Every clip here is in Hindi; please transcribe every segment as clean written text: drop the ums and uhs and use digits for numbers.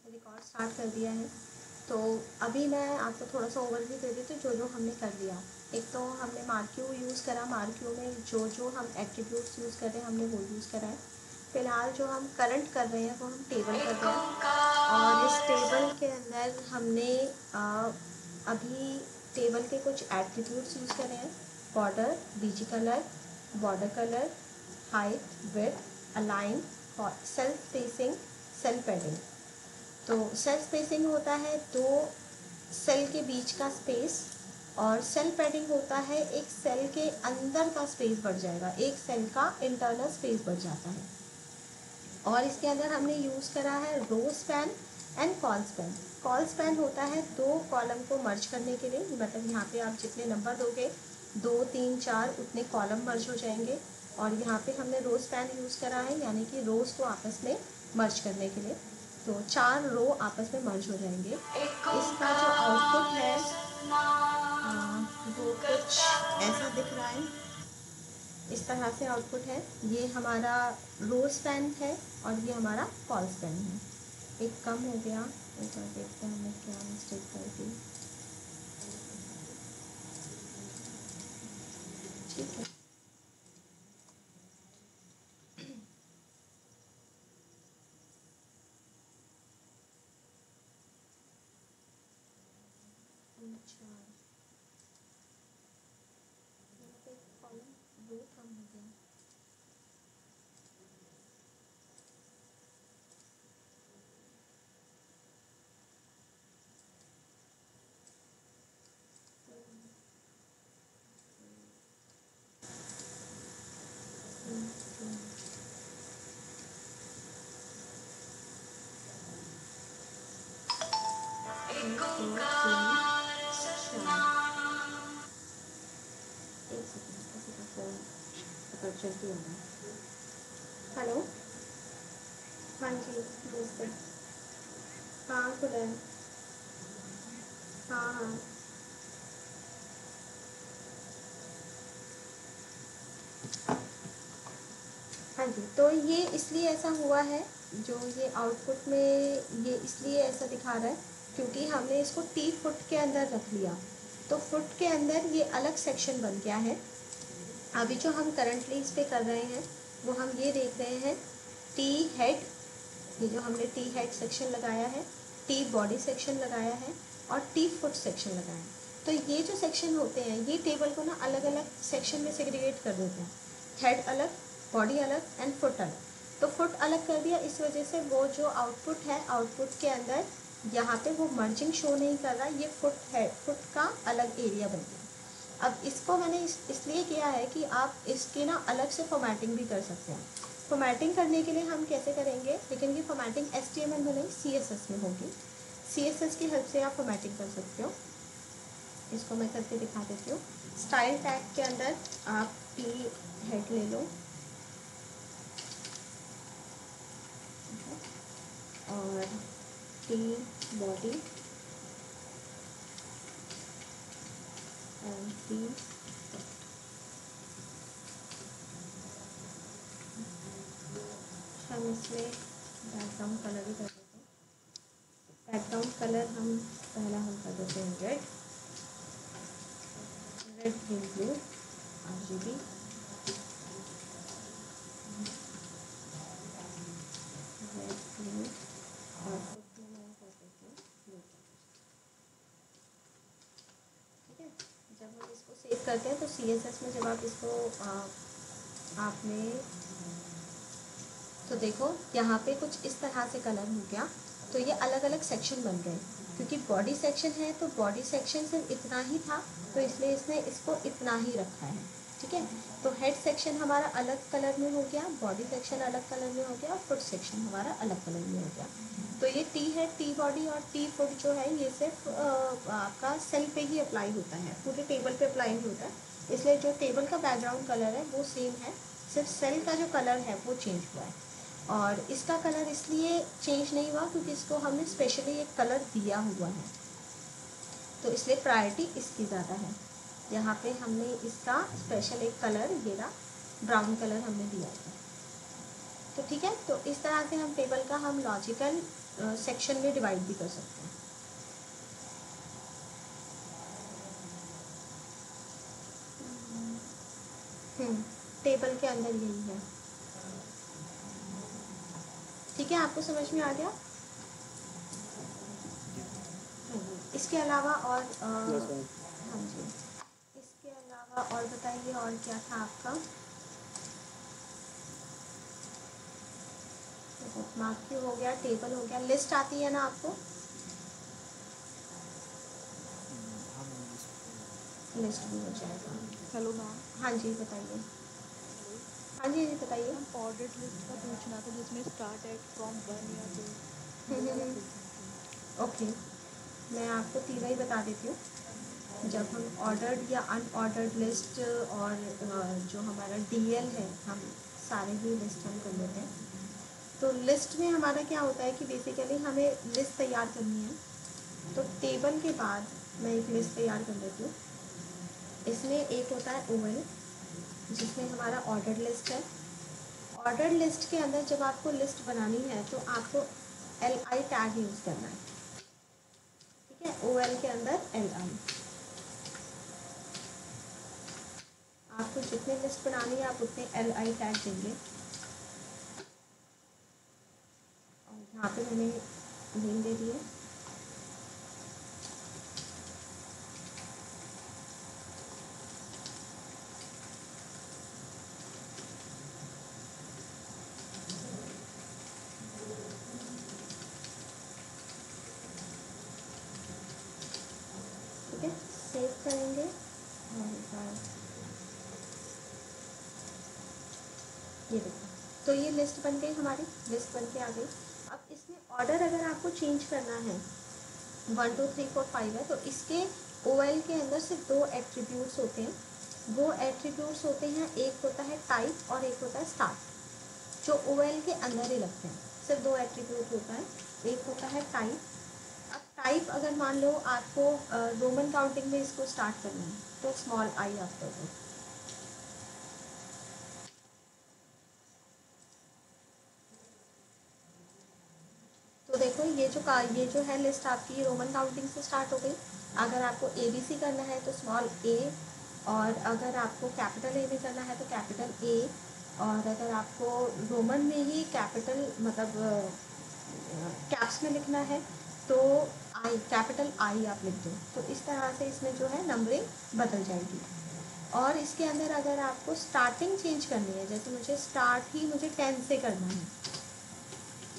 रिकॉर्ड स्टार्ट कर दिया है। तो अभी मैं आपको थोड़ा सा ओवरव्यू दे देती हूँ जो हमने कर लिया। एक तो हमने मार्क्यू यूज़ करा, मार्क्यू में जो हम एट्रीब्यूट्स यूज़ कर रहे हैं हमने वो यूज़ करा है। फ़िलहाल जो हम करंट कर रहे हैं वो हम टेबल कर रहे हैं, और इस टेबल के अंदर हमने अभी टेबल के कुछ एट्रीब्यूट्स यूज़ करे हैं। Border, BG colour, border colour, height, width, align, self spacing, cell padding. तो सेल स्पेसिंग होता है दो सेल के बीच का स्पेस, और सेल पैडिंग होता है एक सेल के अंदर का स्पेस बढ़ जाएगा, एक सेल का इंटरनल स्पेस बढ़ जाता है। और इसके अंदर हमने यूज़ करा है row span and col span. Col span होता है दो कॉलम को मर्ज करने के लिए, मतलब यहाँ पे आप जितने नंबर दोगे 2, 3, 4 उतने कॉलम मर्ज हो जाएंगे। और यहाँ पे हमने रो स्पैन यूज़ करा है, यानी कि रोज़ को आपस में मर्ज करने के लिए। तो 4 रो आपस में मर्ज हो जाएंगे। इसका जो आउटपुट है वो कुछ ऐसा दिख रहा है, इस तरह से आउटपुट है। ये हमारा रो स्पैन है और ये हमारा कॉल स्पैन है। एक कम हो गया, एक बार देखते हैं हमने क्या मिस्टेक कर दी। ठीक है, अच्छा यहाँ पे कॉलम रो कम हो गया। चलती है। हेलो, हाँ जी दोस्त, हाँ खुदा है, हाँ हाँ हाँ जी। तो ये इसलिए ऐसा हुआ है, जो ये आउटपुट में ये इसलिए ऐसा दिखा रहा है क्योंकि हमने इसको टी फुट के अंदर रख लिया। तो फुट के अंदर ये अलग सेक्शन बन गया है। अभी जो हम करंटली इस पर कर रहे हैं वो हम ये देख रहे हैं टी हेड, ये जो हमने टी हेड सेक्शन लगाया है, टी बॉडी सेक्शन लगाया है और टी फुट सेक्शन लगाया है। तो ये जो सेक्शन होते हैं ये टेबल को ना अलग अलग सेक्शन में सेग्रीगेट कर देते हैं। हेड अलग, बॉडी अलग एंड फुट अलग। तो फुट अलग कर दिया, इस वजह से वो जो आउटपुट है, आउटपुट के अंदर यहाँ पे वो मर्जिंग शो नहीं कर रहा, ये फुट है, फुट का अलग एरिया बन गया। अब इसको मैंने इसलिए किया है कि आप इसकी ना अलग से फॉर्मेटिंग भी कर सकते हैं। फॉर्मेटिंग करने के लिए हम कैसे करेंगे, लेकिन ये फॉर्मेटिंग HTML में नहीं CSS में होगी। CSS की हेल्प से आप फॉर्मेटिंग कर सकते हो। इसको मैं करके दिखा देती हूँ। स्टाइल टैग के अंदर आप टी हेड ले लो और टी बॉडी एंड टी, हम इसमें बैकग्राउंड कलर ही कर देते हैं। बैकग्राउंड कलर हम पहला हम कर देते हैं red, green blue RGB, red blue और मैं कर देती हूँ ब्लू। ठीक है, जब हम इसको सेव करते हैं तो CSS में जब आप इसको आपने तो देखो यहाँ पे कुछ इस तरह से कलर हो गया। तो ये अलग अलग सेक्शन बन गए, क्योंकि बॉडी सेक्शन है तो बॉडी सेक्शन सिर्फ इतना ही था, तो इसलिए इसने इसको इतना ही रखा है। ठीक है, तो हेड सेक्शन हमारा अलग कलर में हो गया, बॉडी सेक्शन अलग कलर में हो गया और फुट सेक्शन हमारा अलग कलर में हो गया। तो ये टी हेड, टी बॉडी और टी फुट जो है ये सिर्फ आपका सेल पे ही अप्लाई होता है, पूरे टेबल पे अप्लाई नहीं होता है। इसलिए जो टेबल का बैकग्राउंड कलर है वो सेम है, सिर्फ सेल का जो कलर है वो चेंज हुआ है। और इसका कलर इसलिए चेंज नहीं हुआ क्योंकि इसको हमने स्पेशली एक कलर दिया हुआ है, तो इसलिए प्रायोरिटी इसकी ज़्यादा है। यहाँ पे हमने इसका स्पेशल एक कलर, ये रहा ब्राउन कलर हमने दिया था। तो ठीक है, तो इस तरह से हम टेबल का हम लॉजिकल सेक्शन में डिवाइड भी कर सकते हैं। टेबल के अंदर यही है। ठीक है, आपको समझ में आ गया? इसके अलावा और हाँ जी, इसके अलावा और बताइए और क्या था आपका? मार्क हो गया, टेबल हो गया, लिस्ट आती है ना आपको? लिस्ट भी हो जाएगा। Hello ma'am. हाँ जी बताइए। हेलो हाँ जी बताइए। मैम, ऑर्डर्ड लिस्ट का पूछना था जिसमें स्टार्ट एट फ्रॉम 1 या 2, वो वाला पूछना था। ओके, मैं आपको तीनों ही बता देती हूँ। जब हम ऑर्डर्ड या अनऑर्डर्ड लिस्ट और जो हमारा डीएल है, हम सारे ही लिस्ट हम कर लेते हैं। तो लिस्ट में हमारा क्या होता है कि बेसिकली हमें लिस्ट तैयार करनी है। तो टेबल के बाद मैं एक लिस्ट तैयार कर लेती हूँ। इसमें एक होता है ओएल, जिसमें हमारा ऑर्डर्ड लिस्ट है। ऑर्डर्ड लिस्ट के अंदर जब आपको लिस्ट बनानी है तो आपको LI टैग यूज़ करना है। ठीक है, OL के अंदर LI। आपको जितने लिस्ट बनानी है आप उतने LI टैग देंगे। और यहाँ पे मैंने नेम दे दिए। ठीक है, सेव करेंगे और ये देखो, तो ये लिस्ट बन गई, हमारी लिस्ट बन के आ गई। अब इसमें ऑर्डर अगर आपको चेंज करना है, 1 2 3 4 5 है, तो इसके OL के अंदर सिर्फ 2 एट्रीब्यूट्स होते हैं। वो एट्रीब्यूट्स होते हैं, एक होता है टाइप और एक होता है स्टार्ट, जो OL के अंदर ही लगते हैं। सिर्फ 2 एट्रीब्यूट होता है, एक होता है टाइप। अब टाइप अगर मान लो आपको रोमन काउंटिंग में इसको स्टार्ट करना है तो स्मॉल आई आप कर दो। तो देखो ये जो है लिस्ट आपकी रोमन काउंटिंग से स्टार्ट हो गई। अगर आपको ABC करना है तो स्मॉल a, और अगर आपको कैपिटल A में करना है तो कैपिटल A, और अगर आपको रोमन में ही कैपिटल मतलब कैप्स में लिखना है तो कैपिटल I आप लिख दो। तो इस तरह से इसमें जो है नंबरिंग बदल जाएगी। और इसके अंदर अगर आपको स्टार्टिंग चेंज करनी है, जैसे मुझे स्टार्ट ही मुझे 10 से करना है,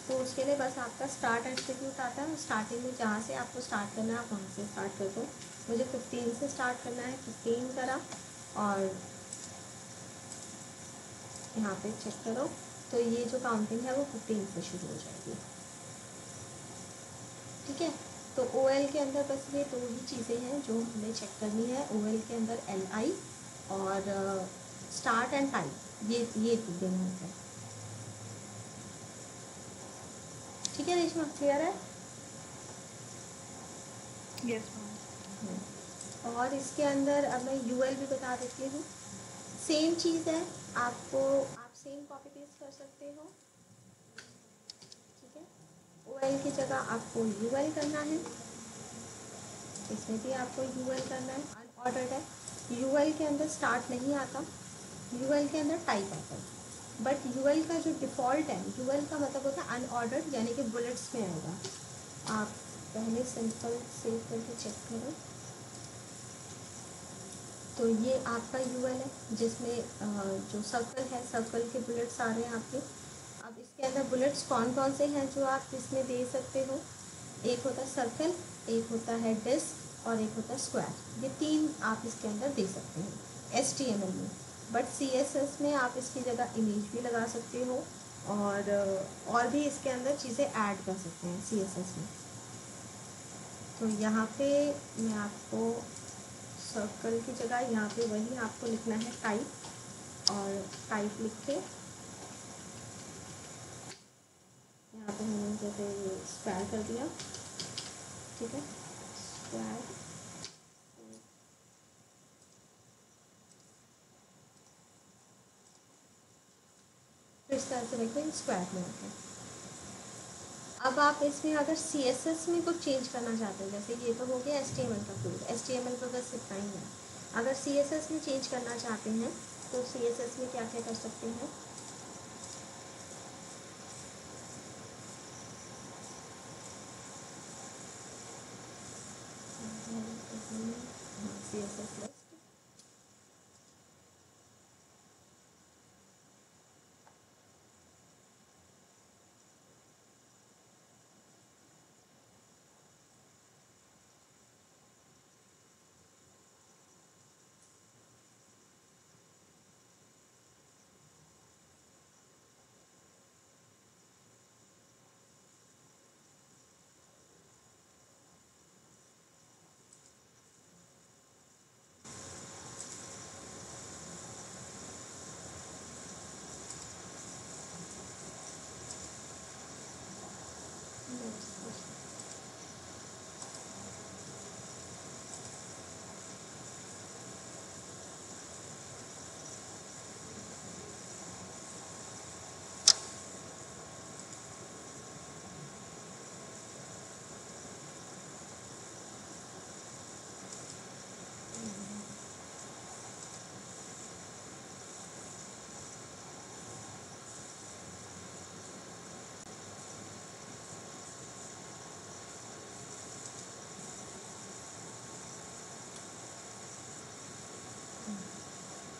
तो उसके लिए बस आपका स्टार्ट एट्रीब्यूट आता है। स्टार्टिंग में जहाँ से आपको स्टार्ट करना है आप वहाँ से स्टार्ट कर दो। मुझे 15 से स्टार्ट करना है, 15 करा, और यहाँ पे चेक करो तो ये जो काउंटिंग है वो 15 से शुरू हो जाएगी। ठीक है, तो OL के अंदर बस ये 2 ही चीज़ें हैं जो हमें चेक करनी है। OL के अंदर LI और स्टार्ट एंड टाइम, ये देना होता है। ठीक है रेशमा, क्लियर है? Yes ma'am. और इसके अंदर अब मैं UL भी बता देती हूँ। सेम चीज़ है, आप सेम कॉपी पेस्ट कर सकते हो। ठीक है, OL की जगह आपको UL करना है, इसमें भी आपको UL करना है। अनऑर्डर्ड है, UL के अंदर स्टार्ट नहीं आता, UL के अंदर टाइप आता है। बट UL का जो डिफ़ॉल्ट है, UL का मतलब होता है अनऑर्डर्ड, यानी कि बुलेट्स में आएगा। आप पहले सिंपल सेव करके चेक करो। तो ये आपका UL है, जिसमें जो सर्कल है, सर्कल के बुलेट्स आ रहे हैं आपके। अब इसके अंदर बुलेट्स कौन कौन से हैं जो आप इसमें दे सकते हो? एक होता है सर्कल, एक होता है डिस्क और एक होता है स्क्वायर। ये 3 आप इसके अंदर दे सकते हैं HTML में। बट CSS में आप इसकी जगह इमेज भी लगा सकते हो, और भी इसके अंदर चीज़ें ऐड कर सकते हैं CSS में। तो यहाँ पे मैं आपको सर्कल की जगह यहाँ पे वही आपको लिखना है टाइप, और टाइप लिख के यहाँ पे मैंने जैसे स्क्वायर कर दिया। ठीक है, स्क्वायर, तो इस तरह से देखो ये स्क्वायर में आ गया। अब आप इसमें अगर CSS में कुछ चेंज करना चाहते हैं, जैसे ये तो हो गया HTML का कोड, HTML का बस इतना ही है। अगर CSS में चेंज करना चाहते हैं तो CSS में क्या क्या कर सकते हैं। CSS लिस्ट,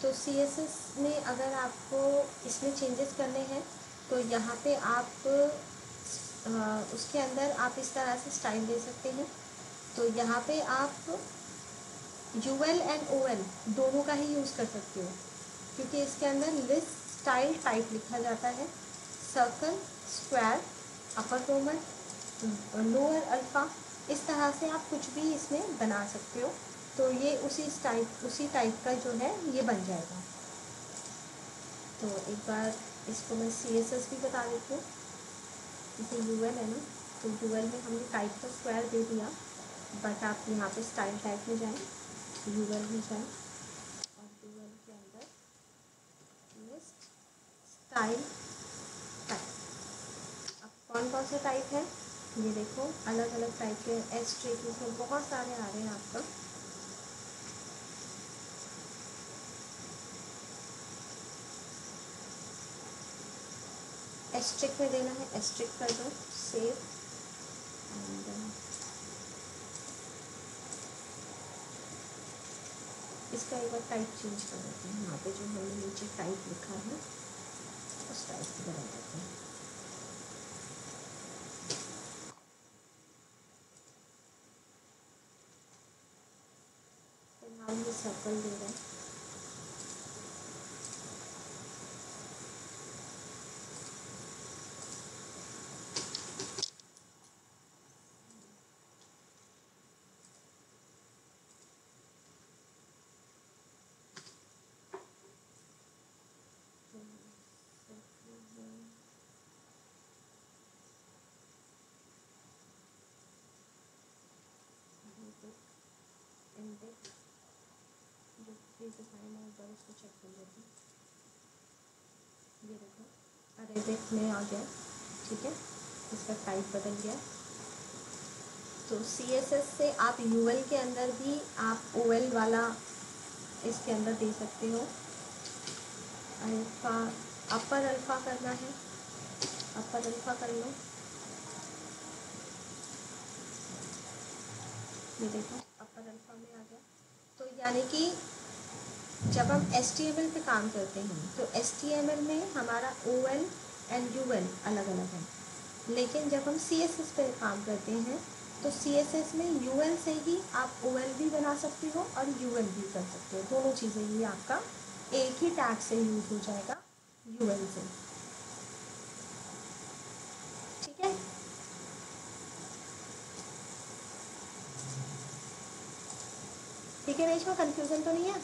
तो CSS में अगर आपको इसमें चेंजेस करने हैं तो यहाँ पे आप उसके अंदर आप इस तरह से स्टाइल दे सकते हैं। तो यहाँ पे आप UL एंड OL दोनों का ही यूज़ कर सकते हो, क्योंकि इसके अंदर लिस्ट स्टाइल टाइप लिखा जाता है। सर्कल, स्क्वायर, अपर रोमन, लोअर अल्फ़ा, इस तरह से आप कुछ भी इसमें बना सकते हो। तो ये उसी टाइप का जो है ये बन जाएगा। तो एक बार इसको मैं CSS भी बता देती हूँ। जैसे UL है ना, तो UL में हमने टाइप का स्क्वायर दे दिया, बट आप यहाँ पे स्टाइल टाइप में जाएं, UL में जाएं और UL के अंदर लिस्ट स्टाइल टाइप। अब कौन कौन से टाइप है ये देखो, अलग अलग टाइप के एस्ट्रिक इसमें बहुत सारे आ रहे हैं आपका। एस्ट्रिक में देना है, एस्ट्रिक कर दो, सेव एंड इसका एक बार टाइप चेंज कर देते हैं। यहाँ पे जो हमने नीचे टाइप लिखा है उस टाइप से बदल देते हैं। फिलहाल ये सर्कल दे रहा है। इंडेक्स जो डिज़ाइन है एक बार उसको चेक कर लेते हैं। ये देखो अरेबिक में आ गया, ठीक है, इसका टाइप बदल गया। तो CSS से आप UL के अंदर भी आप OL वाला इसके अंदर दे सकते हो। अल्फ़ा, अपर अल्फ़ा करना है, अपर अल्फ़ा कर लो। ये देखो अपर अल्फ़ा में आ गया। तो यानी कि जब हम HTML पे काम करते हैं तो HTML में हमारा OL एंड UL अलग अलग है, लेकिन जब हम CSS पे काम करते हैं तो CSS में UL से ही आप OL भी बना सकते हो और UL भी कर सकते हो। दोनों चीज़ें ही आपका एक ही टैग से यूज हो जाएगा, UL से, ठीक है। ठीक है रेशमा, कंफ्यूजन तो नहीं है।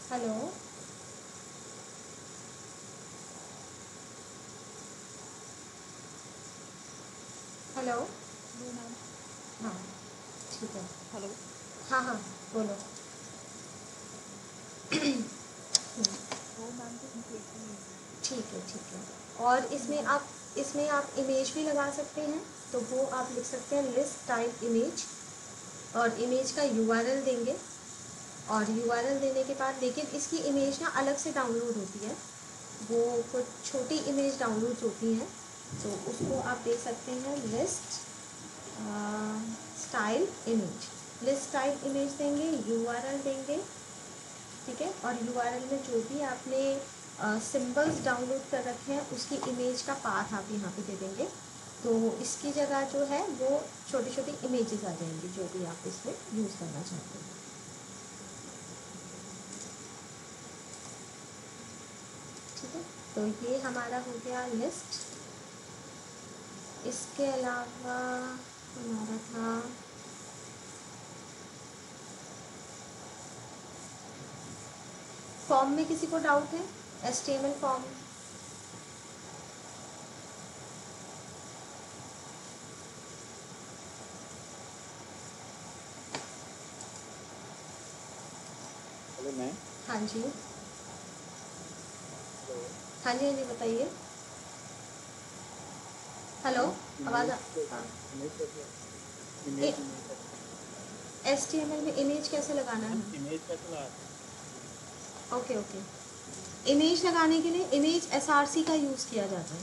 Hello, hello, no ma'am. हाँ ठीक है, हेलो। हाँ हाँ बोलो। ठीक है। और इसमें आप इमेज भी लगा सकते हैं, तो वो आप लिख सकते हैं लिस्ट टाइप इमेज, और इमेज का यूआरएल देंगे। और यूआरएल देने के बाद, लेकिन इसकी इमेज ना अलग से डाउनलोड होती है, वो कुछ छोटी इमेज डाउनलोड होती हैं, तो उसको आप दे सकते हैं list style image. List style image देंगे, यूआरएल देंगे, ठीक है। और यूआरएल में जो भी आपने सिंबल्स डाउनलोड कर रखे हैं उसकी इमेज का पाथ आप यहाँ पे दे देंगे, तो इसकी जगह जो है वो छोटी छोटी इमेजेस आ जाएंगी जो भी आप इसमें यूज़ करना चाहते हैं, ठीक है। तो ये हमारा हो गया लिस्ट। इसके अलावा हमारा था फॉर्म में, किसी को डाउट है HTML फॉर्म? Hello ma'am. हाँ जी, हाँ जी, हाँ जी, बताइए। हेलो, आवाज़ HTML में इमेज कैसे लगाना है? इमेज कैसे लगा? Okay okay. इमेज लगाने के लिए इमेज SRC का यूज़ किया जाता है।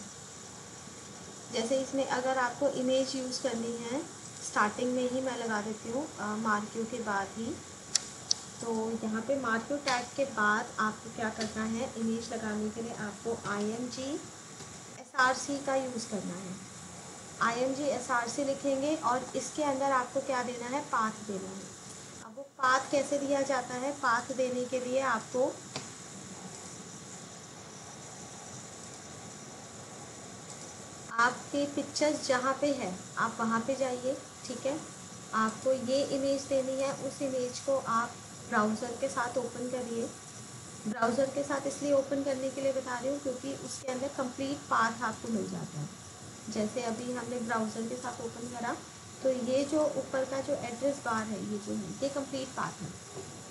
जैसे इसमें अगर आपको इमेज यूज़ करनी है, स्टार्टिंग में ही मैं लगा देती हूँ मार्क्यू के बाद ही। तो यहाँ पे मार्क्यू टैग के बाद आपको क्या करना है, इमेज लगाने के लिए आपको IMG SRC का यूज़ करना है। IMG SRC लिखेंगे और इसके अंदर आपको क्या देना है, पाथ देना है। अब वो पाथ कैसे दिया जाता है, पाथ देने के लिए आपको आपके पिक्चर्स जहाँ पे है आप वहाँ पे जाइए, ठीक है। आपको ये इमेज देनी है, उस इमेज को आप ब्राउज़र के साथ ओपन करिए। ब्राउज़र के साथ इसलिए ओपन करने के लिए बता रही हूँ क्योंकि उसके अंदर कंप्लीट पाथ आपको मिल जाता है। जैसे अभी हमने ब्राउज़र के साथ ओपन करा, तो ये जो ऊपर का जो एड्रेस बार है, ये जो है ये कंप्लीट पाथ है।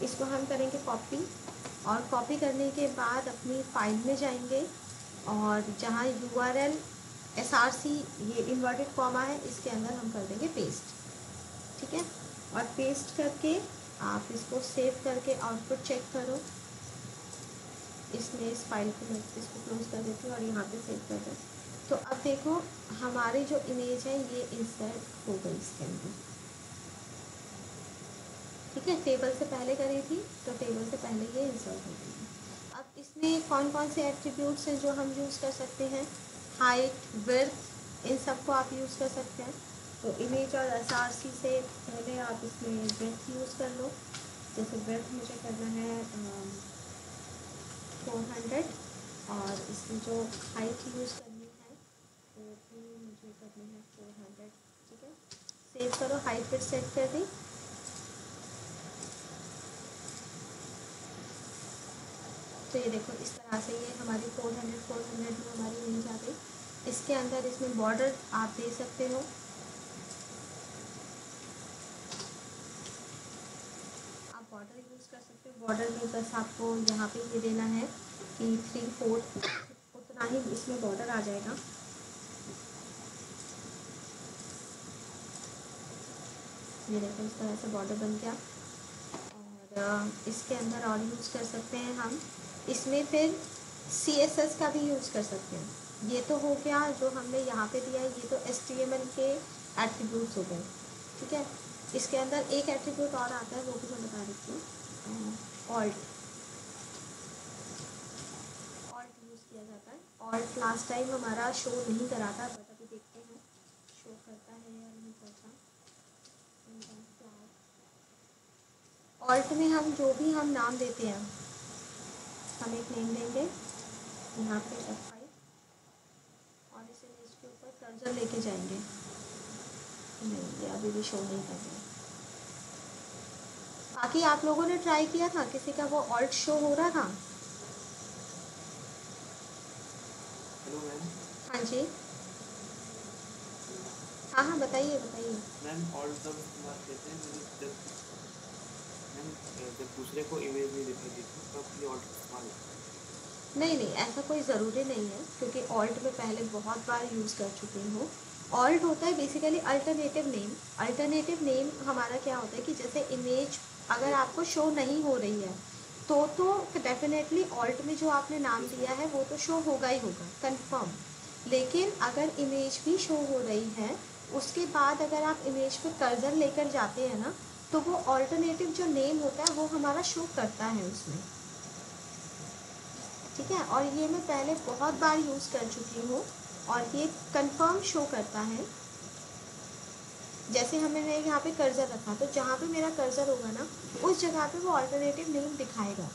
इसको हम करेंगे कॉपी, और कॉपी करने के बाद अपनी फाइल में जाएंगे, और जहाँ URL SRC ये इन्वर्टेड कॉमा है, इसके अंदर हम कर देंगे पेस्ट, ठीक है। और पेस्ट करके आप इसको सेव करके आउटपुट चेक करो। इसमें इस फाइल को मैं इसको क्लोज कर देती हूँ और यहाँ पे सेव कर दें। तो अब देखो हमारी जो इमेज है ये इंसर्ट हो गई इसके अंदर, ठीक है। टेबल से पहले करी थी तो टेबल से पहले ये इंसर्ट हो गई। अब इसमें कौन कौन से एट्रीब्यूट्स हैं जो हम यूज़ कर सकते हैं, हाइट, विड्थ, इन सब को आप यूज़ कर सकते हैं। तो इमेज और SRC से पहले आप इसमें विड्थ यूज़ कर लो। जैसे विड्थ मुझे करना है 400, और इसकी जो हाइट यूज़ करनी है वो भी मुझे करनी है 400, ठीक है। सेव करो, हाइट फिर सेट कर दी। तो ये देखो इस तरह से ये हमारी 400 में हमारी इमेज आ गई। इसके अंदर इसमें बॉर्डर आप दे सकते हो, आप बॉर्डर यूज़ कर सकते हो। बॉर्डर में बस आपको यहाँ पे ये देना है कि 3/4 उतना ही इसमें बॉर्डर आ जाएगा। ये देखो इस तरह से बॉर्डर बन गया। और इसके अंदर और यूज़ कर सकते हैं हम, इसमें फिर CSS का भी यूज़ कर सकते हैं। ये तो हो गया जो हमने यहाँ पे दिया है, ये तो HTML के एट्रीब्यूट्स हो गए, ठीक है। इसके अंदर एक एट्रीब्यूट और आता है, वो भी मैं बता देती हूँ, ऑल्ट यूज़ किया जाता है। ऑल्ट लास्ट टाइम हमारा शो नहीं करा था, बट अभी देखते हैं शो करता है या नहीं करता। ऑल्ट में हम जो भी हम नाम देते हैं, हम एक नेम देंगे यहाँ पे F5, और इस इमेज के ऊपर कर्सर लेके जाएंगे। नहीं, ये अभी भी शो नहीं कर रहा। बाकी आप लोगों ने ट्राई किया था, किसी का वो ऑल्ट शो हो रहा था? Hello ma'am. हाँ जी, हाँ हाँ, बताइए बताइए। मैम ऑल्ट तब इस्तेमाल करते हैं जब मैम जब दूसरे को इमेज नहीं दिखाई देती तब ये ऑल्ट इस्तेमाल होता है। नहीं नहीं, ऐसा कोई ज़रूरी नहीं है, क्योंकि ऑल्ट में पहले बहुत बार यूज़ कर चुकी हूँ। ऑल्ट होता है basically alternative name. Alternative name हमारा क्या होता है कि जैसे इमेज अगर आपको शो नहीं हो रही है तो डेफिनेटली ऑल्ट में जो आपने नाम दिया है वो तो शो होगा ही होगा, कंफर्म। लेकिन अगर इमेज भी शो हो रही है, उसके बाद अगर आप इमेज पे कर्सर लेकर जाते हैं ना, तो वो ऑल्टरनेटिव जो नेम होता है वो हमारा शो करता है उसमें। ठीक है, और ये मैं पहले बहुत बार यूज़ कर चुकी हूँ और ये कंफर्म शो करता है। जैसे हमने यहाँ पे कर्सर रखा, तो जहाँ पे मेरा कर्सर होगा ना, उस जगह पे वो ऑल्टरनेटिव नेम दिखाएगा।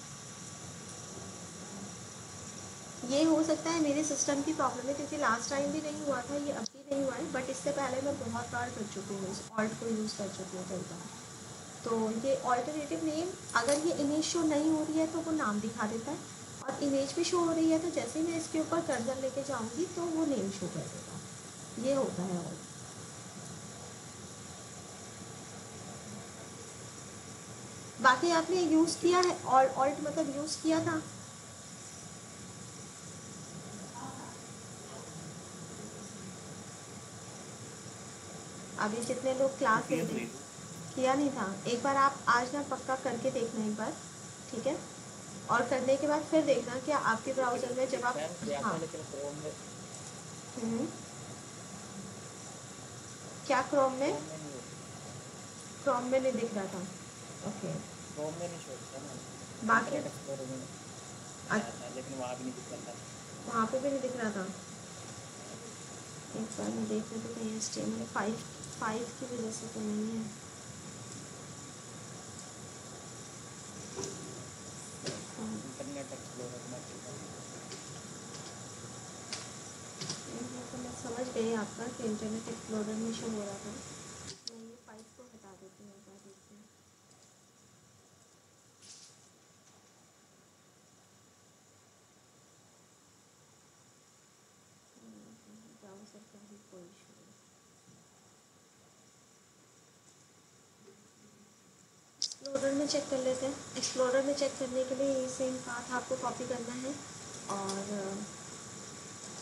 ये हो सकता है मेरे सिस्टम की प्रॉब्लम है, क्योंकि लास्ट टाइम भी नहीं हुआ था, ये अब भी नहीं हुआ है, बट इससे पहले मैं बहुत बार कर चुकी हूँ, इस ऑल्ट को यूज़ कर चुकी हूँ कई बार। तो ये ऑल्टरनेटिव नेम, अगर ये इमेज शो नहीं हो रही है तो वो नाम दिखा देता है, और इमेज भी शो हो रही है तो जैसे ही मैं इसके ऊपर कर्सर लेके जाऊँगी तो वो नेम शो कर देगा। ये होता है ऑल्ट। बाकी आपने यूज़ किया है ऑल्ट, मतलब यूज़ किया था? अभी जितने लोग क्लास ले रहे, किया नहीं था? एक बार आप आज ना पक्का करके देखना एक बार, ठीक है? और करने के बाद फिर देखना कि आपके ब्राउज़र में जब आप, हाँ, क्या क्रोम में? क्रोम में नहीं दिख रहा था, ओके। बाकी लेकिन वहाँ भी नहीं दिख रहा था। वहाँ पे भी नहीं दिख रहा था। एक बार मैं देख रही थी कहीं HTML5 की वजह से तो नहीं है। इंटरनेट एक्सप्लोरर में तो मैं समझ गई आपका कि इंटरनेट एक्सप्लोरर में शो हो रहा था। मैं ये 5 को हटा देती हूँ, एक बार देखते हैं। ब्राउज़र का भी कोई इशू है। एक्सप्लोरर में चेक कर लेते हैं। एक्सप्लोरर में चेक करने के लिए ये सेम पाथ आपको कॉपी करना है, और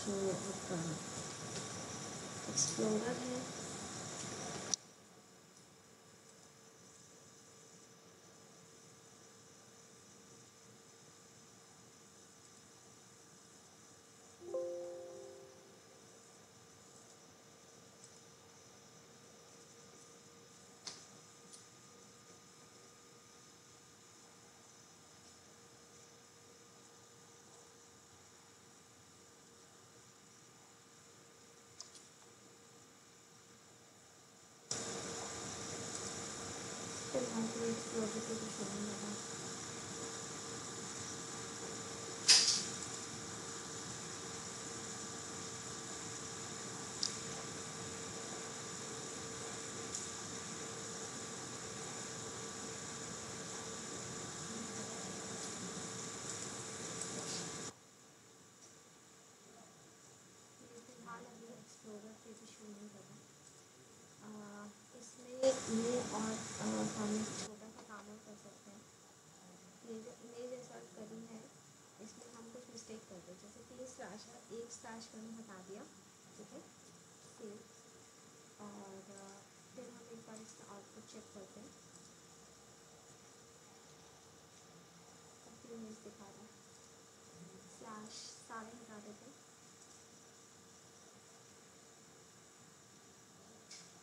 जो आपका एक्सप्लोरर है, फिलहाल तो एक्सप्लोरर पे कुछ होने लगा। फिलहाल अभी एक्सप्लोरर पे भी शो नहीं लगा। इसमें ये और हम एक छोटा सा काम और कर सकते हैं। ये जो इमेज इंसर्ट करी है, इसमें हम कुछ मिस्टेक कर दें। जैसे 3 स्लैश है, एक स्लैश मैंने हटा दिया, ठीक है, सेव। और फिर हम एक बार इसका आउटपुट चेक करते हैं। इमेज दिखा रहा है, स्लैश सारे हटा देते हैं,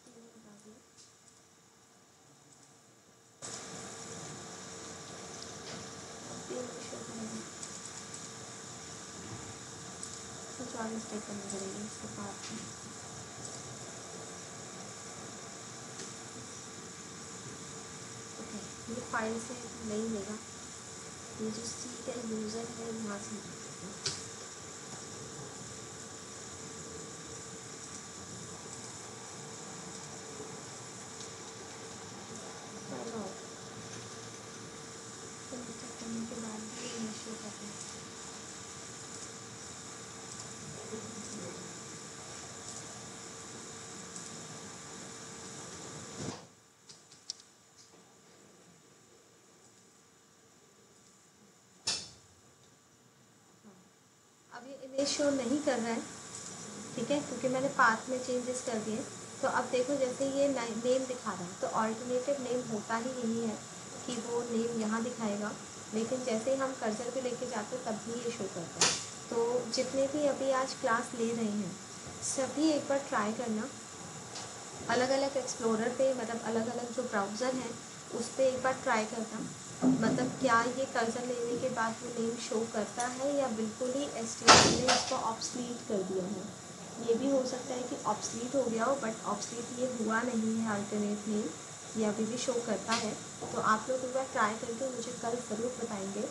3 हटा दिया। कुछ और मिस्टेक करनी पड़ेगी इसके पास में। ओके, ये फाइल से नहीं लेगा, ये जो सी का यूज़र है वहाँ से लेगा। चलो, फिर चेक करने के बाद भी ये इशू करना है। ये इमेज शो नहीं कर रहा है, ठीक है, क्योंकि मैंने पाथ में चेंजेस कर दिए। तो अब देखो जैसे ये नेम दिखा रहा है, तो ऑल्टरनेटिव नेम होता ही यही है कि वो नेम यहाँ दिखाएगा, लेकिन जैसे ही हम कर्सर पे लेके जाते हैं तब भी ये शो करता है। तो जितने भी अभी आज क्लास ले रहे हैं सभी एक बार ट्राई करना, अलग अलग एक्सप्लोरर पे, मतलब अलग अलग जो ब्राउज़र हैं उस पर एक बार ट्राई करना, मतलब क्या ये कर्सर लेने के बाद वो नेम शो करता है या बिल्कुल ही HTML ने इसको ऑब्सलीट कर दिया है। ये भी हो सकता है कि ऑब्सलीट हो गया हो, बट ऑब्सलीट ये हुआ नहीं है, अल्टरनेट नेम ये अभी भी शो करता है। तो आप लोग एक बार ट्राई करके मुझे कल ज़रूर बताएंगे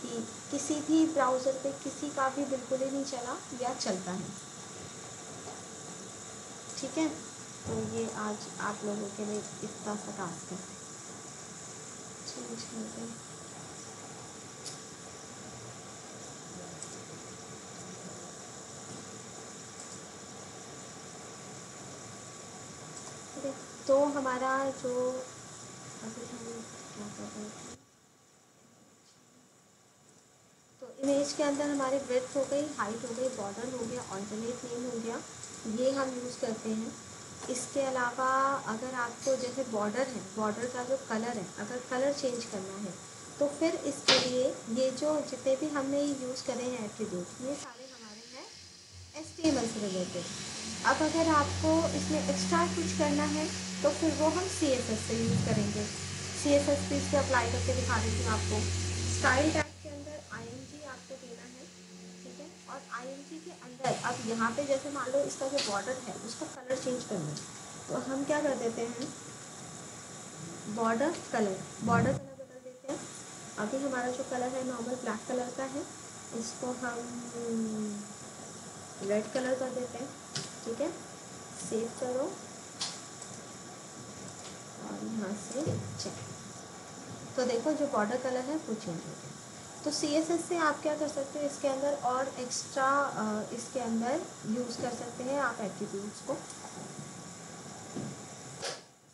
कि किसी भी ब्राउज़र पे किसी का भी बिल्कुल ही नहीं चला या चलता है, ठीक है। तो ये आज आप लोगों के लिए इतना सा टास्क है। चेंज करते हैं। तो हमारा जो अभी हम क्या कर रहे थे, तो इमेज के अंदर हमारे विड्थ हो गई, हाइट हो गई, बॉर्डर हो गया, ऑल्टरनेट नेम हो गया, ये हम यूज़ करते हैं। इसके अलावा अगर आपको जैसे बॉर्डर है, बॉर्डर का जो कलर है, अगर कलर चेंज करना है तो फिर इसके लिए ये जो जितने भी हमने यूज़ करे हैं एट्रीब्यूट, ये सारे हमारे हैं HTML से रिलेटेड। अब अगर आपको इसमें एक्स्ट्रा कुछ करना है तो फिर वो हम CSS से यूज़ करेंगे। CSS पे इस पर अप्लाई करके दिखा देती हूँ आपको। स्टाइल टैग के अंदर ING आपको देना है, ठीक है, और ING के अंदर अब यहाँ पे जैसे मान लो इसका जो बॉर्डर है उसका कलर चेंज करना है, तो हम क्या कर देते हैं, बॉर्डर कलर बदल देते हैं। अभी हमारा जो कलर है नॉर्मल ब्लैक कलर का है, इसको हम रेड कलर कर देते हैं, ठीक है। सेव करो और यहाँ से चेक, तो देखो जो बॉर्डर कलर है वो चेंज हो गया। तो CSS से आप क्या कर सकते हो, इसके अंदर और एक्स्ट्रा इसके अंदर यूज़ कर सकते हैं आप एट्रीब्यूट्स को,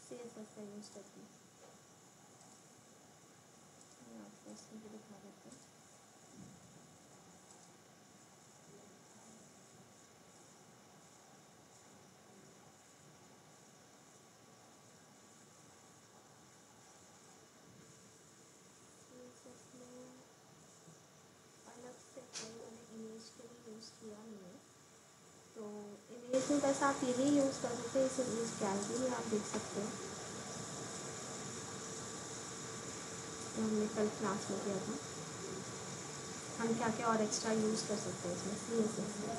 CSS से यूज़ करके आपको इसमें भी दिखा देते हैं। CSS में अलग से कोई मैंने इमेज के लिए यूज़ किया नहीं है, तो इमेज में बस आप यही यूज़ कर सकते हैं, इस इमेज गैलरी में आप देख सकते हो, तो हमने कल क्लास में किया था, हम क्या क्या और एक्स्ट्रा यूज़ कर सकते हैं इसमें CSS में।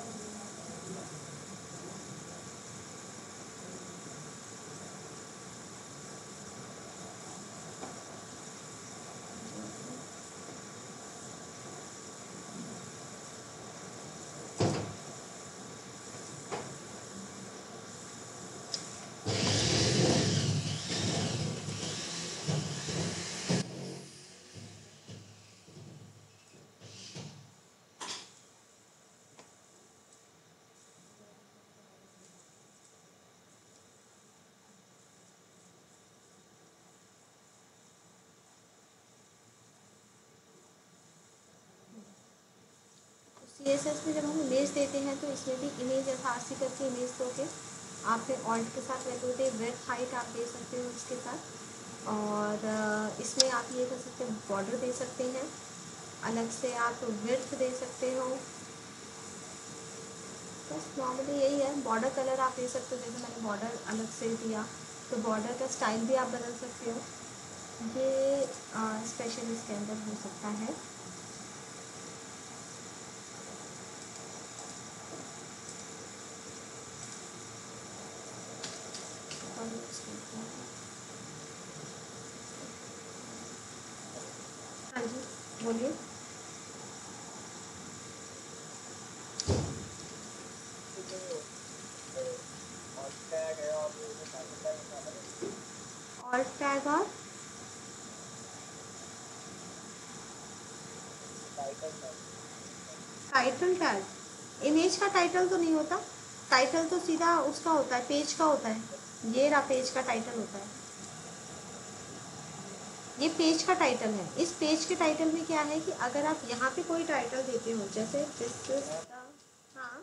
CSS में जब हम इमेज देते हैं तो इसमें भी इमेज एसआरसी करके इमेज दोगे, आप फिर ऑल्ट के साथ वैल्यू विड्थ हाइट आप दे सकते हो इसके साथ, और इसमें आप ये कर सकते हो, बॉर्डर दे सकते हैं, अलग से आप विड्थ दे सकते हो, बस नॉर्मली यही है। बॉर्डर कलर आप दे सकते हो, जैसे मैंने बॉर्डर अलग से दिया, तो बॉर्डर का स्टाइल भी आप बदल सकते हो, ये स्पेशल इसके अंदर हो सकता है। हाँ जी बोलिए। ऑल्ट टैग और टाइटल टैग, इमेज का टाइटल तो नहीं होता, टाइटल तो सीधा उसका होता है, पेज का होता है, ये रहा पेज का टाइटल होता है, ये पेज का टाइटल है। इस पेज के टाइटल में क्या है कि अगर आप यहाँ पे कोई टाइटल देते हो, जैसे दिस इज द हाँ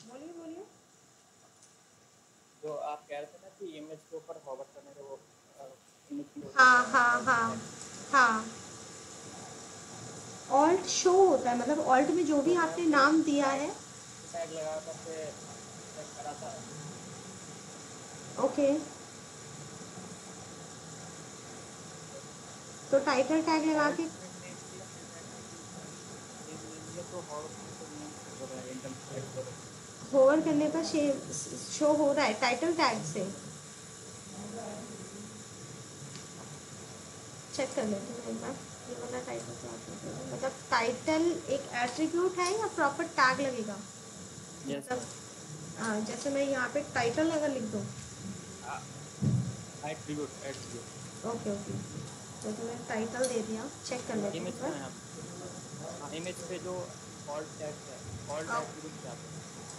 बोलिए बोलिए। जो आप कह रहे थे ना कि इमेज के ऊपर होवर करने से वो इमेज शो हाँ होता है हाँ ऑल्ट हाँ टैग। हाँ, ऑल्ट शो होता है, मतलब ऑल्ट में जो भी तो मैं आपने फिर नाम दिया टाइटल है। टैग लगा करके चेक करा था। ओके, तो टाइटल टैग लगा ऑल्ट के में नेम दिया, फिर मैंने सेम नेम दिया तो होवर करने पे नेम शो हो रहा है इंटरनेट एक्सप्लोरर में। होवर करने पर शो हो रहा है टाइटल टैग से। चेक कर लेते हैं एक बार। ये वाला टाइटल टैग मतलब टाइटल एक एट्रीब्यूट है या प्रॉपर टैग लगेगा? यस मतलब मैम। जैसे मैं यहाँ पे टाइटल अगर लिख दूँ। Attribute attribute. ओके ओके, तो मैं टाइटल दे दिया, चेक कर लेते हैं इमेज एक में बार। है आप। हाँ, इमेज पे जो ऑल्ट टैग्स है, ऑल्ट एट्रीब्यूट पे आते हैं।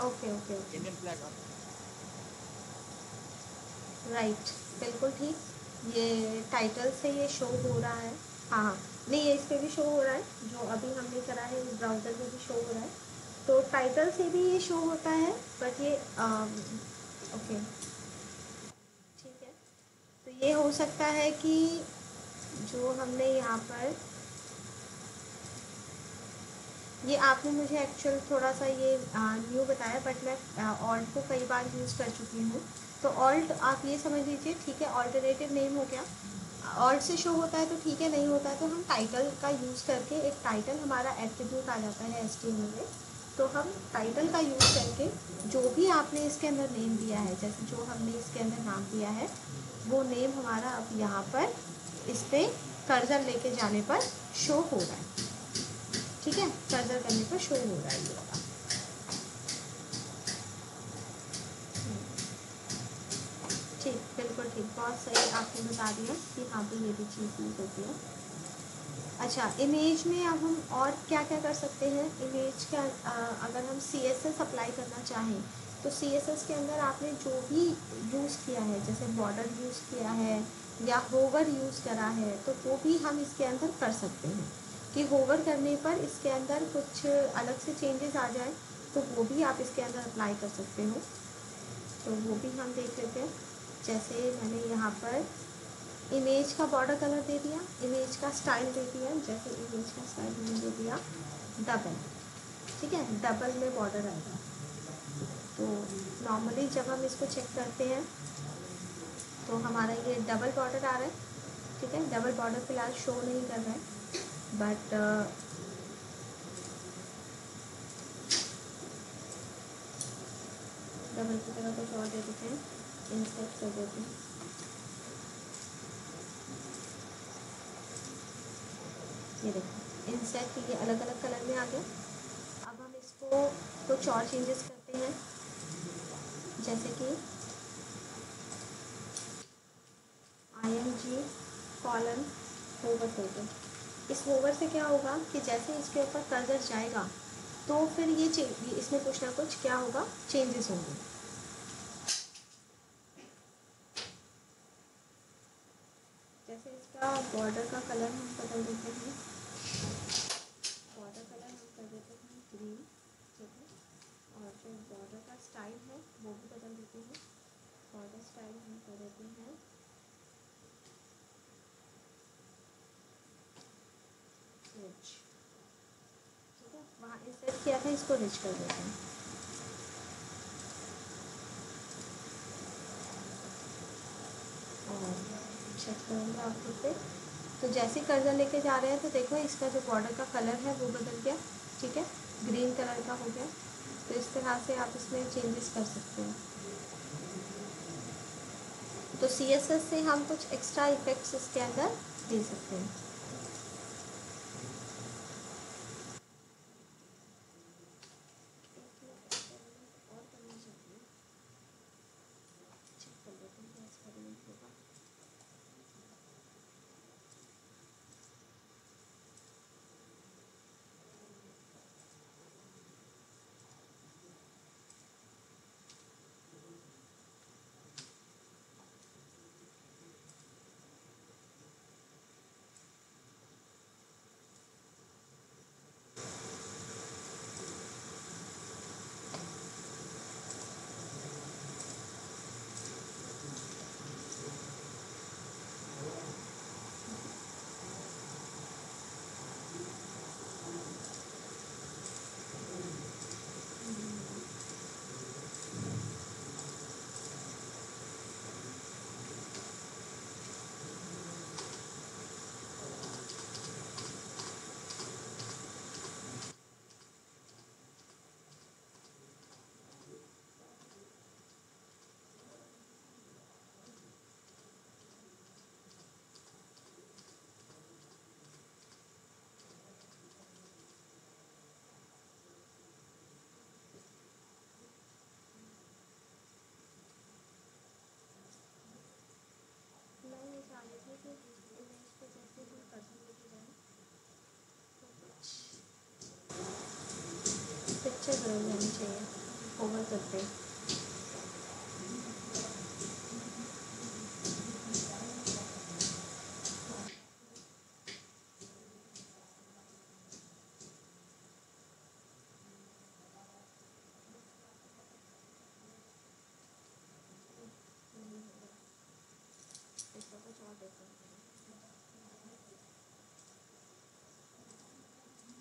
Okay okay okay, Indian flag आता है। राइट, बिल्कुल ठीक। ये टाइटल से ये शो हो रहा है। हाँ हाँ, नहीं ये इस पे भी शो हो रहा है, जो अभी हमने करा है इस ब्राउज़र में भी शो हो रहा है। तो टाइटल से भी ये शो होता है, बट ये ओके ठीक है। तो ये हो सकता है कि जो हमने यहाँ पर ये आपने मुझे एक्चुअल थोड़ा सा ये न्यू बताया, बट मैं ऑल्ट को कई बार यूज़ कर चुकी हूँ। तो ऑल्ट आप ये समझ लीजिए, ठीक है, ऑल्टरनेटिव नेम हो गया। ऑल्ट से शो होता है तो ठीक है, नहीं होता है तो हम टाइटल का यूज़ करके, एक टाइटल हमारा एट्रीब्यूट आ जाता है HTML में। तो हम टाइटल का यूज़ करके जो भी आपने इसके अंदर नेम दिया है, जैसे जो हमने इसके अंदर नाम दिया है, वो नेम हमारा अब यहाँ पर इस पर कर्सर लेके जाने पर शो हो रहा है। ठीक है, कर्सर करने पर शो हो रहा है ये वाला। ठीक, बिल्कुल ठीक, बहुत सही आपने बता दिया कि हाँ पे ये भी चीज़ यूज़ होती है। अच्छा, इमेज में अब हम और क्या क्या कर सकते हैं? इमेज का अगर हम CSS अप्लाई करना चाहें तो CSS के अंदर आपने जो भी यूज़ किया है, जैसे बॉर्डर यूज़ किया है या होवर यूज़ करा है, तो वो भी हम इसके अंदर कर सकते हैं कि होवर करने पर इसके अंदर कुछ अलग से चेंजेस आ जाए, तो वो भी आप इसके अंदर अप्लाई कर सकते हो। तो वो भी हम देख लेते हैं। जैसे मैंने यहाँ पर इमेज का बॉर्डर कलर दे दिया, इमेज का स्टाइल दे दिया, जैसे इमेज का स्टाइल मैंने दे दिया डबल। ठीक है, डबल में बॉर्डर आएगा। तो नॉर्मली जब हम इसको चेक करते हैं तो हमारा ये डबल बॉर्डर आ रहा है। ठीक है, डबल बॉर्डर फिलहाल शो नहीं कर रहा है, बट डबल की तरह कुछ और दे देते हैं, इंसर्ट कर देते हैं। ये देखो इंसेट ये अलग अलग कलर में आ गया। अब हम इसको कुछ और चेंजेस करते हैं, जैसे कि ING कॉलन होवर करके। इस होवर से क्या होगा कि जैसे इसके ऊपर कर्सर जाएगा तो फिर ये इसमें कुछ ना कुछ क्या होगा, चेंजेस होंगे। जैसे इसका बॉर्डर का कलर हम बदल देते हैं, बॉर्डर कलर हम कर देते हैं ग्रीन। ठीक है, और जो बॉर्डर का स्टाइल है वो भी बदल देते हैं। बॉर्डर स्टाइल हम कर देते हैं रिच। ठीक है, वहाँ इंसर्ट किया था, इसको रिच कर देते हैं। और चेक करेंगे आउटपुट पे, तो जैसे कर्सर लेके जा रहे हैं तो देखो इसका जो बॉर्डर का कलर है वो बदल गया। ठीक है, ग्रीन कलर का हो गया। तो इस तरह से आप इसमें चेंजेस कर सकते हैं। तो CSS से हम कुछ एक्स्ट्रा इफेक्ट्स इसके अंदर दे सकते हैं। और करना चाहिए, चेक कर लेते हैं क्या एक्सपेरिमेंट होगा। नेचुरल रहनी चाहिए, ओवर करते।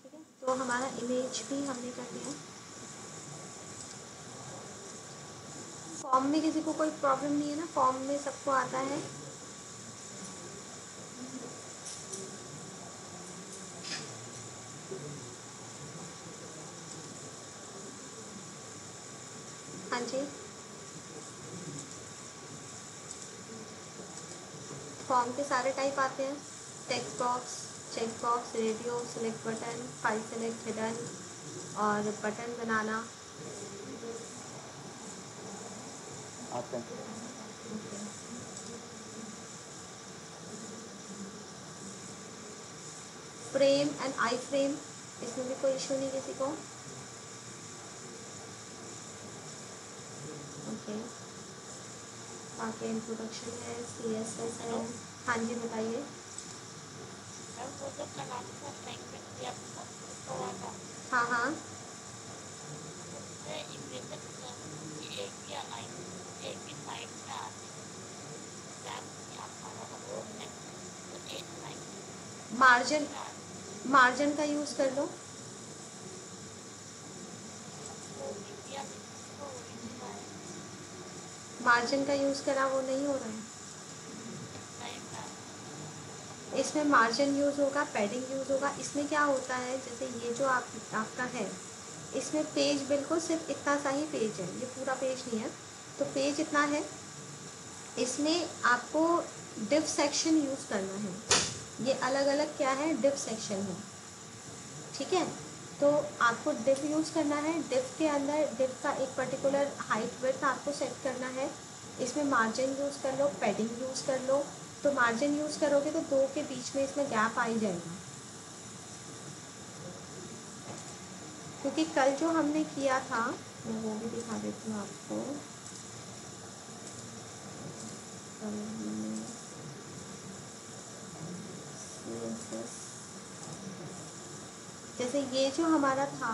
ठीक है, तो हमारा इमेज भी हमने कर दिया। फॉर्म में किसी को कोई प्रॉब्लम नहीं है ना? फॉर्म में सबको आता है? हाँ जी, फॉर्म के सारे टाइप आते हैं, text box, check box, radio, select button, file select, hidden और बटन बनाना आते हैं। फ्रेम एंड आई फ्रेम, इसमें भी कोई इशू नहीं किसी को? ओके, बाकी इंट्रोडक्शन है, CSS है। हाँ जी बताइए। हाँ हाँ, मार्जिन, मार्जिन का यूज़ कर लो। मार्जिन का यूज़ करा, वो नहीं हो रहा है। इसमें मार्जिन यूज़ होगा, पैडिंग यूज़ होगा। इसमें क्या होता है, जैसे ये जो आपका है, इसमें पेज बिल्कुल सिर्फ इतना सा ही पेज है, ये पूरा पेज नहीं है। तो पेज इतना है, इसमें आपको डिव सेक्शन यूज़ करना है। ये अलग अलग क्या है, डिव सेक्शन है। ठीक है, तो आपको डिव यूज़ करना है। डिव के अंदर डिव का एक पर्टिकुलर हाइट विड्थ आपको सेट करना है। इसमें मार्जिन यूज़ कर लो, पैडिंग यूज़ कर लो। तो मार्जिन यूज़ करोगे तो दो के बीच में इसमें गैप आ ही जाएगा, क्योंकि कल जो हमने किया था, मैं वो भी दिखा देती हूँ आपको। कल हमने CSS, जैसे ये जो हमारा था,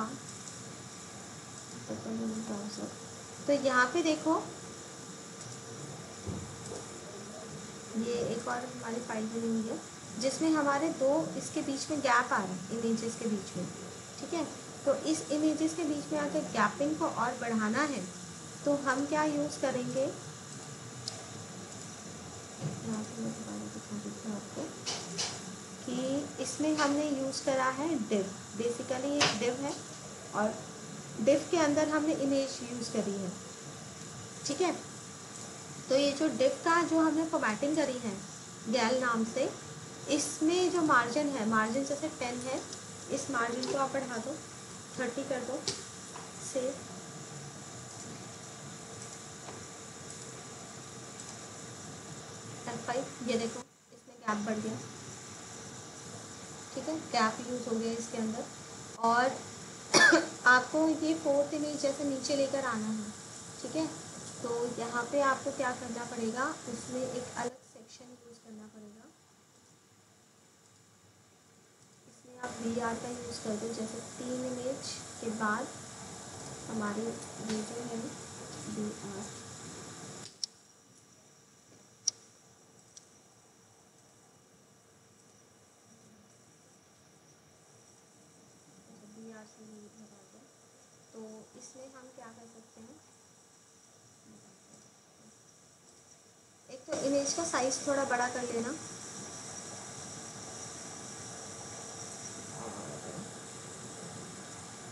तो यहाँ पे देखो, ये एक और हमारी फाइल बनी हुई है जिसमें हमारे दो इसके बीच में गैप आ रहा है, इमेजेस के बीच में। ठीक है, तो इस इमेजेस के बीच में अगर गैपिंग को और बढ़ाना है तो हम क्या यूज़ करेंगे, यहाँ पे मैं दोबारा दिखा देती हूँ आपको कि इसमें हमने यूज़ करा है डिव। बेसिकली एक डिव है और डिव के अंदर हमने इमेज यूज़ करी है। ठीक है, तो ये जो डिव का जो हमने फॉर्मेटिंग करी है गैल नाम से, इसमें जो मार्जिन है, मार्जिन जैसे 10 है, इस मार्जिन को आप बढ़ा दो, 30 कर दो, सेव। F5, ये देखो इसमें गैप बढ़ गया। ठीक है, गैप यूज़ हो गया इसके अंदर। और आपको ये फोर्थ इमेज जैसे नीचे लेकर आना है। ठीक है, तो यहाँ पे आपको क्या करना पड़ेगा, उसमें एक अलग सेक्शन यूज़ करना पड़ेगा। इसमें आप VR का यूज़ कर दो, जैसे 3 इमेज के बाद हमारी ये जो है VR, VR से ये लगा दो। तो इसमें हम क्या कर सकते हैं, एक तो इमेज का साइज़ थोड़ा बड़ा कर लेना,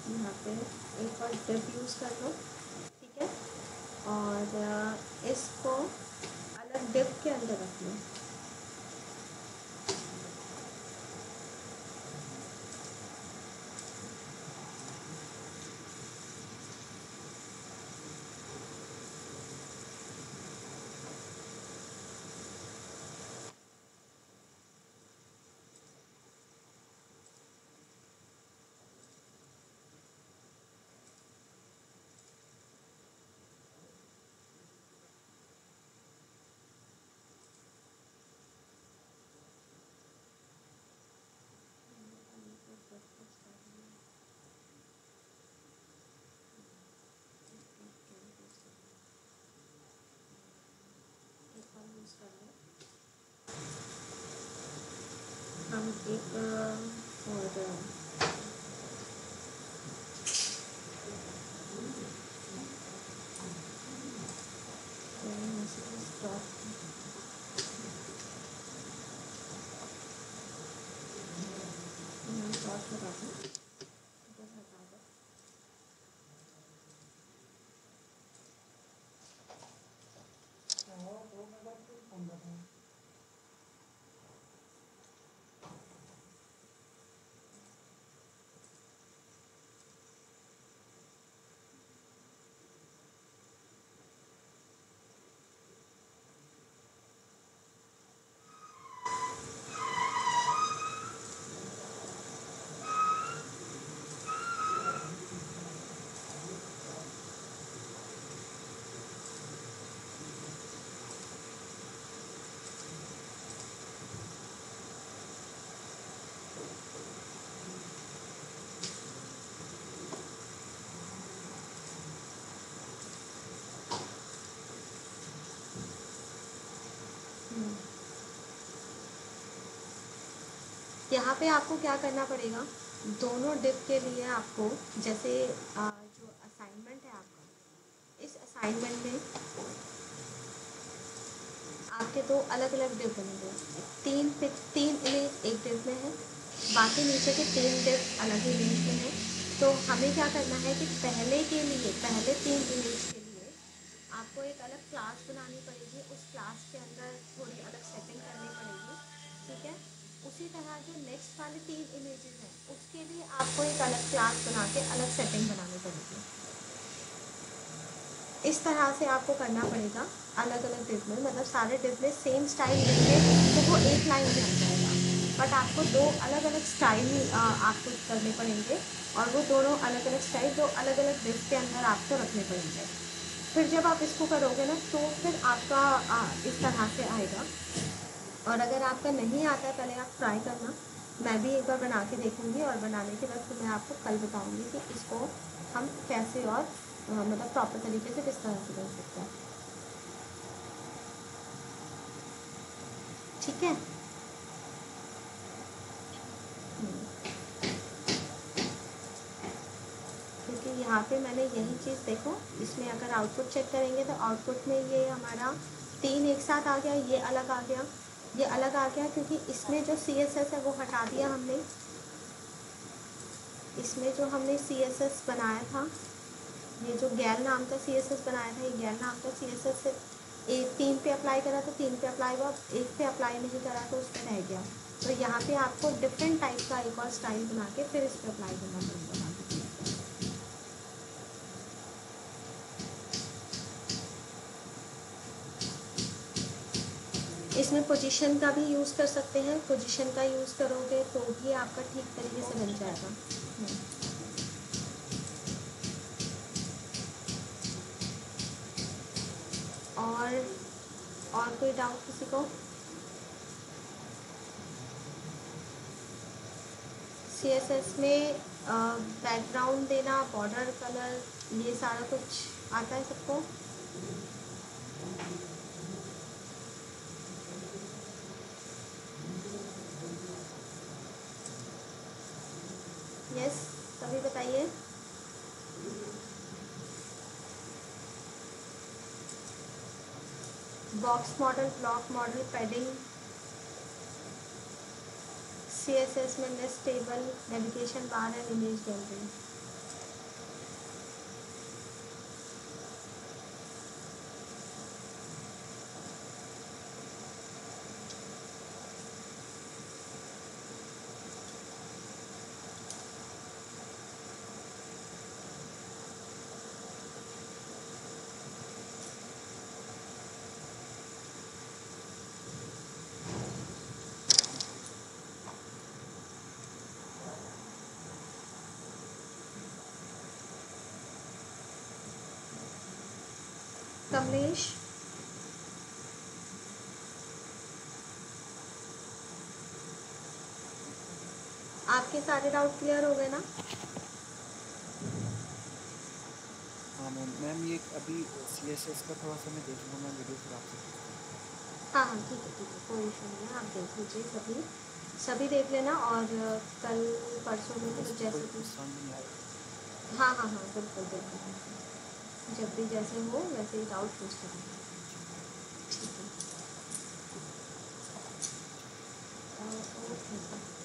यहाँ पे एक और डिव यूज़ कर लो। ठीक है, और इसको अलग डिव के अंदर रख लो। हम एक और डॉट लगा दूँ, बस हटा दो। यहाँ पे आपको क्या करना पड़ेगा, दोनों डिप के लिए आपको, जैसे जो असाइनमेंट है आपका, इस असाइनमेंट में आपके दो अलग अलग डिप बनेंगे। तीन इमेज एक डिप में है, बाकी नीचे के तीन डिप अलग इमेज में है। तो हमें क्या करना है कि पहले तीन इमेज के लिए आपको एक अलग क्लास बनानी पड़ेगी, उस क्लास के अंदर थोड़ी अलग सेटिंग करनी पड़ेगी, ठीक है। उसी तरह जो नेक्स्ट वाले तीन इमेजेस हैं उसके लिए आपको एक अलग क्लास बना के अलग सेटिंग बनानी पड़ेगी। इस तरह से आपको करना पड़ेगा अलग अलग डिप में, मतलब सारे डिप में सेम स्टाइल देंगे तो वो एक लाइन में आ जाएगा, बट आपको दो अलग अलग स्टाइल आपको करने पड़ेंगे, और वो दोनों अलग अलग स्टाइल दो अलग अलग डिप के अंदर आपको रखने पड़ेंगे। फिर जब आप इसको करोगे ना तो फिर आपका इस तरह से आएगा। और अगर आपका नहीं आता है, पहले आप ट्राई करना, मैं भी एक बार बना के देखूँगी, और बनाने के बाद फिर मैं आपको कल बताऊँगी कि इसको हम कैसे और मतलब प्रॉपर तरीके से किस तरह से कर सकते हैं, ठीक है। क्योंकि यहाँ पे मैंने यही चीज़, देखो इसमें अगर आउटपुट चेक करेंगे तो आउटपुट में ये हमारा तीन एक साथ आ गया, ये अलग आ गया, ये अलग आ गया, क्योंकि इसमें जो CSS है वो हटा दिया हमने। इसमें जो हमने CSS बनाया था, ये जो गैल नाम का CSS बनाया था, ये गैल नाम का CSS से एक तीन पे अप्लाई करा तो तीन पे अप्लाई हुआ, एक पे अप्लाई नहीं करा तो उस पर रह गया। तो यहाँ पे आपको डिफरेंट टाइप का एक और स्टाइल बना के फिर इस पर अप्लाई करना पड़ेगा। इसमें पोजीशन का भी यूज़ कर सकते हैं, पोजीशन का यूज़ करोगे तो भी आपका ठीक तरीके से बन जाएगा। और कोई डाउट किसी को? CSS में बैकग्राउंड देना, बॉर्डर कलर, ये सारा कुछ आता है सबको? यस, सभी बताइए। Box model, block model, padding, CSS में next table, navigation bar and image gallery. Kamlesh, आपके सारे डाउट क्लियर हो गए ना? हाँ मैम ये अभी CSS का थोड़ा सा मैं देख लूँगा वीडियो, फिर आपसे पूछता हूँ। हाँ हाँ, ठीक है, कोई इशू नहीं है, आप देख लीजिए सभी। सभी देख लेना और कल परसों में इसमें जैसे कोई भी। कुछ समझ नहीं आएगा। हाँ हाँ हाँ, बिल्कुल बिल्कुल, जब भी जैसे हो वैसे ही डाउट पूछ लेना। ठीक है। ओके।